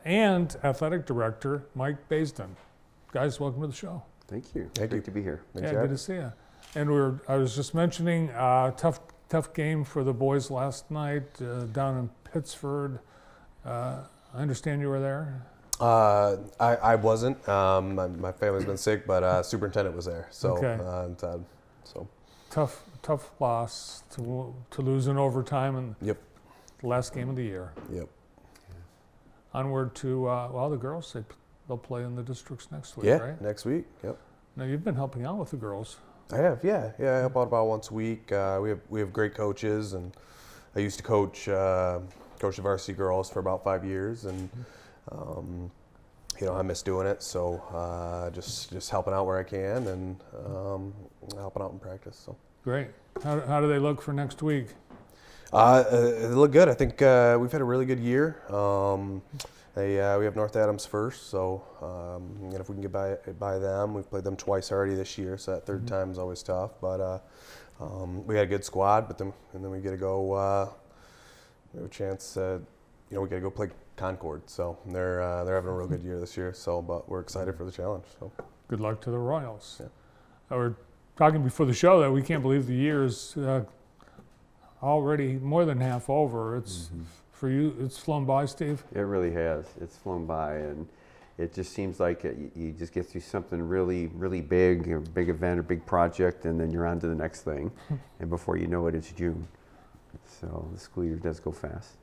and Athletic Director Mike Baisden. Guys, welcome to the show. Thank you. Thank Great you. to be here. Thanks, Yeah, Jack. good to see you. And I was just mentioning, tough game for the boys last night down in Pittsford. I understand you were there. I wasn't. My family's been sick, but superintendent was there. So, Okay. So Tough loss to lose in overtime in Yep. the last game of the year. Yep. Onward to the girls. They'll play in the districts next week, Yeah. right? Next week. Yep. Now you've been helping out with the girls. I have. Yeah. I help out about once a week. We have great coaches, and I used to coach the varsity girls for about 5 years, and I miss doing it. So just helping out where I can, and helping out in practice. So. Great. How do they look for next week? They look good. I think we've had a really good year. We have North Adams first, so and if we can get by them, we've played them twice already this year, so that third time is always tough. But we had a good squad, and then we get to go. We have a chance. We got to go play Concord, so they're having a real good year this year. So, but we're excited for the challenge. So, Good luck to the Royals. Yeah. We're talking before the show that we can't believe the year's already more than half over. It's for you. It's flown by, Steve. It really has. It's flown by, and it just seems like you just get through something really, really big, a big event or big project, and then you're on to the next thing. And before you know it, it's June. So the school year does go fast.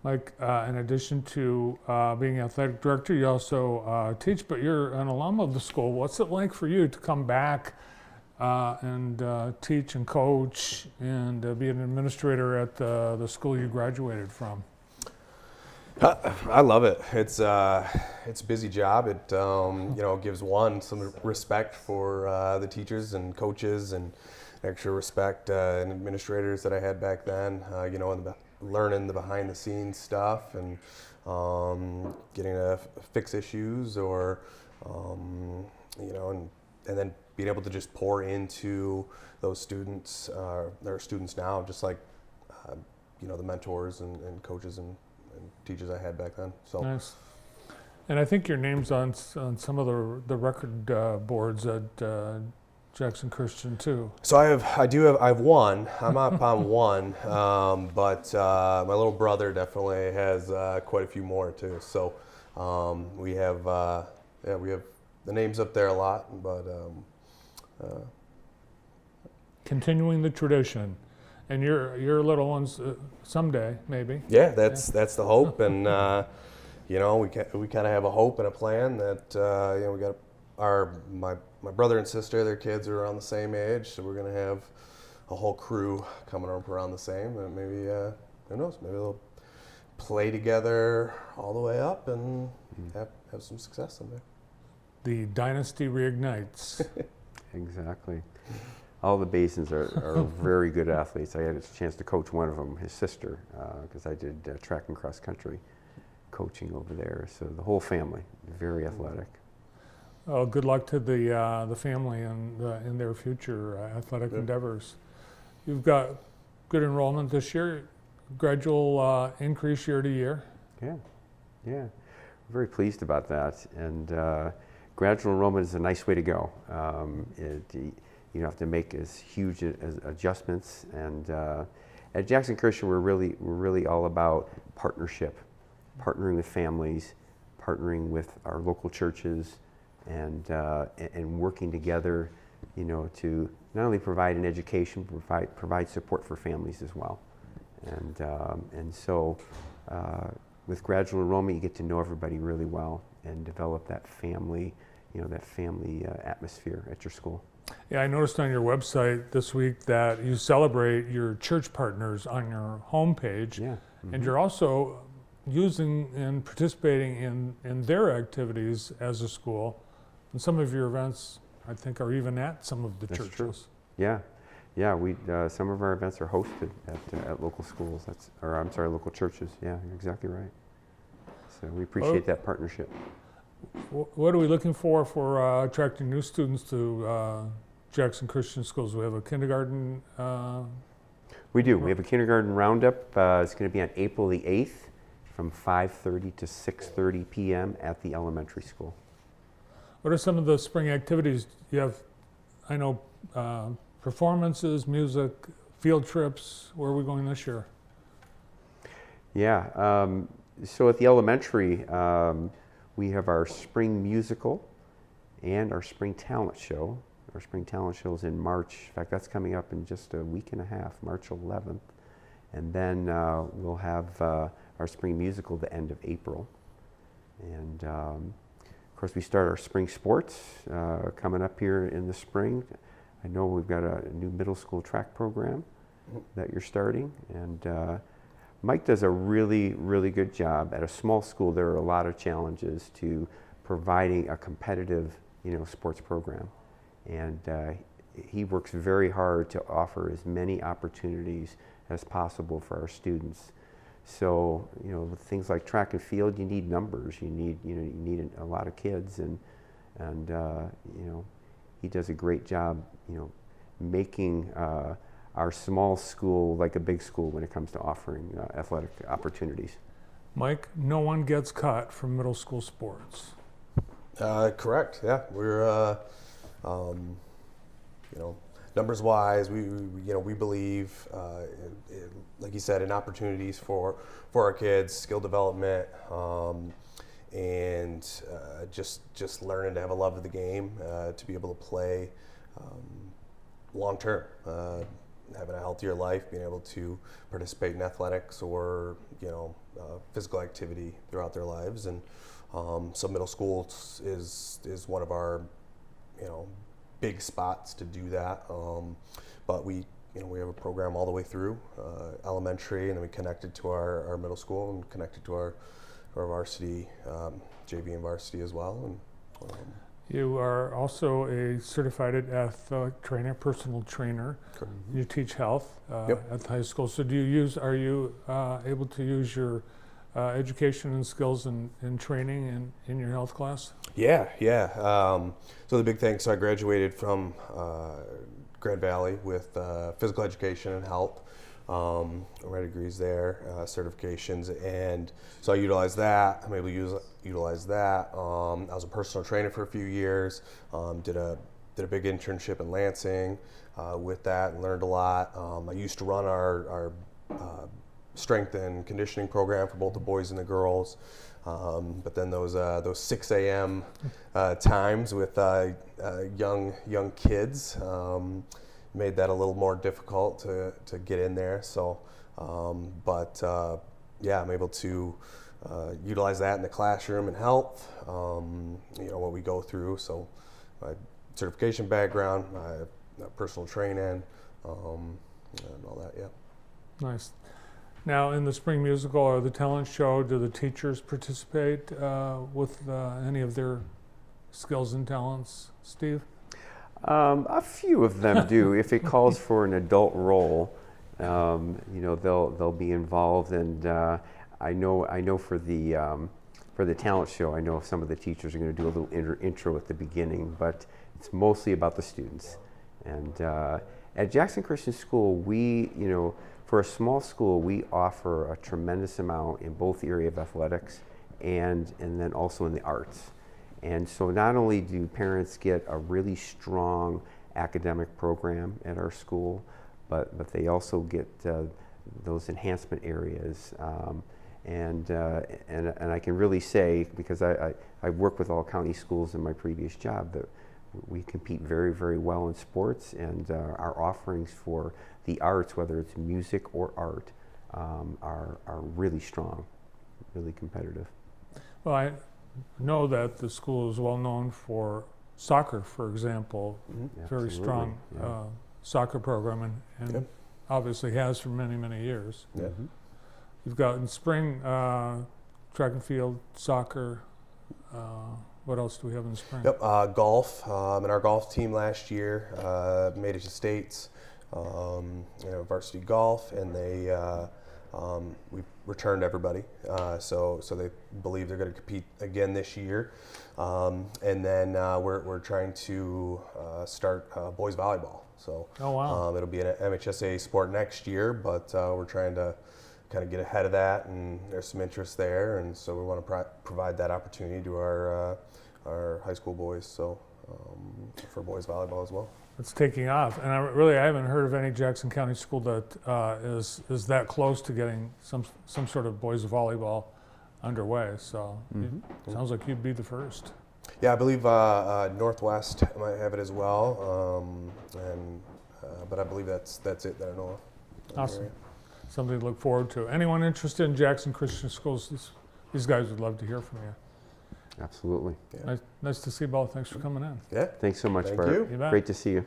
Mike, in addition to being athletic director, you also teach, but you're an alum of the school. What's it like for you to come back and teach and coach and be an administrator at the school you graduated from? I love it. It's a busy job. It gives one some respect for the teachers and coaches, and extra respect and administrators that I had back then. And learning the behind the scenes stuff, and getting to fix issues, or and then being able to just pour into those students. There are students now, just like the mentors and coaches and teachers I had back then. So Nice. And I think your name's on some of the record boards at Jackson Christian too. So I have one. I'm up on one, but my little brother definitely has quite a few more too. So we have the names up there a lot, but Continuing the tradition, and your little ones someday maybe. yeah, that's the hope, and we kind of have a hope and a plan that we got my brother and sister, their kids are around the same age, so we're gonna have a whole crew coming up around the same, and maybe who knows, maybe they'll play together all the way up and have some success someday. The dynasty reignites. Exactly. All the Basins are very good athletes. I had a chance to coach one of them, his sister, because I did track and cross country coaching over there. So the whole family, very athletic. Oh, good luck to the family and in their future athletic endeavors. You've got good enrollment this year, gradual increase year to year. Yeah. We're very pleased about that. And gradual enrollment is a nice way to go. You don't have to make as huge as adjustments. And at Jackson Christian, we're really all about partnership, partnering with families, partnering with our local churches, and working together, to not only provide an education, provide support for families as well. And so with gradual enrollment, you get to know everybody really well and develop that family, atmosphere at your school. Yeah, I noticed on your website this week that you celebrate your church partners on your homepage, Yeah. and you're also using and participating in their activities as a school. And some of your events, I think, are even at some of the That's churches. true. Yeah. We some of our events are hosted at local schools. Local churches. Yeah, you're exactly right. So we appreciate that partnership. What are we looking for attracting new students to Jackson Christian Schools? We have a kindergarten. We do. We have a kindergarten roundup. It's going to be on April the 8th from 5:30 to 6:30 p.m. at the elementary school. What are some of the spring activities you have? I know performances, music, field trips. Where are we going this year? Yeah, so at the elementary, we have our spring musical and our spring talent show. Our spring talent show is in March. In fact, that's coming up in just a week and a half, March 11th. And then we'll have our spring musical the end of April. And of course, we start our spring sports coming up here in the spring. I know we've got a new middle school track program that you're starting. And Mike does a really, really good job. At a small school, there are a lot of challenges to providing a competitive, sports program. And he works very hard to offer as many opportunities as possible for our students. So, with things like track and field, you need numbers. You need a lot of kids, and he does a great job, making our small school like a big school when it comes to offering athletic opportunities. Mike, no one gets cut from middle school sports. Correct. Yeah, we're numbers wise, we believe, like you said, in opportunities for our kids, skill development, and just learning to have a love of the game, to be able to play long term, having a healthier life, being able to participate in athletics or physical activity throughout their lives, and so middle school is one of our big spots to do that, but we have a program all the way through elementary, and then we connected to our middle school and connected to our varsity, JV and varsity as well. And you are also a certified athletic trainer, personal trainer. Correct. You teach health Yep. at the high school. So are you able to use your education and skills in training in your health class? Yeah. So the big thing, so I graduated from Grand Valley with physical education and health. My degrees there, certifications, and so I utilized that. I'm able to utilize that. I was a personal trainer for a few years. Did a big internship in Lansing with that, and learned a lot. I used to run our strength and conditioning program for both the boys and the girls. But then those 6 a.m. Times with young kids made that a little more difficult to get in there. So, I'm able to utilize that in the classroom and health. What we go through. So, my certification background, my personal training, and all that. Yeah. Nice. Now, in the spring musical or the talent show, do the teachers participate with any of their skills and talents, Steve? A few of them do. If it calls for an adult role, they'll be involved. And I know for the talent show, I know some of the teachers are going to do a little intro at the beginning, but it's mostly about the students. And at Jackson Christian School, for a small school, we offer a tremendous amount in both the area of athletics and then also in the arts. And so not only do parents get a really strong academic program at our school, but they also get those enhancement areas. And I can really say, because I worked with all county schools in my previous job, that we compete very, very well in sports, and our offerings for the arts, whether it's music or art, are really strong, really competitive. Well, I know that the school is well known for soccer, for example, very strong soccer program, and Yep. obviously has for many, many years. Yeah. You've got in spring track and field, soccer. What else do we have in the spring? Yep, golf, and our golf team last year made it to states, varsity golf, and we returned everybody. So they believe they're going to compete again this year, and then we're trying to start boys volleyball. So Oh, wow. it'll be an MHSA sport next year, but we're trying to kind of get ahead of that, and there's some interest there, and so we want to provide that opportunity to our high school boys, so for boys volleyball as well. It's taking off, and I haven't heard of any Jackson County school that is that close to getting some sort of boys volleyball underway. So it sounds like you'd be the first. Yeah, I believe Northwest might have it as well, but I believe that's it that I know of. Awesome. Something to look forward to. Anyone interested in Jackson Christian Schools, these guys would love to hear from you. Absolutely. Yeah. Nice to see you both. Thanks for coming in. Yeah. Thanks so much, Thank Bart. you. You bet. Great to see you.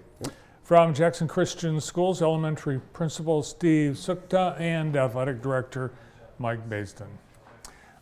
From Jackson Christian Schools, elementary principal Steve Sukta and athletic director Mike Baisden.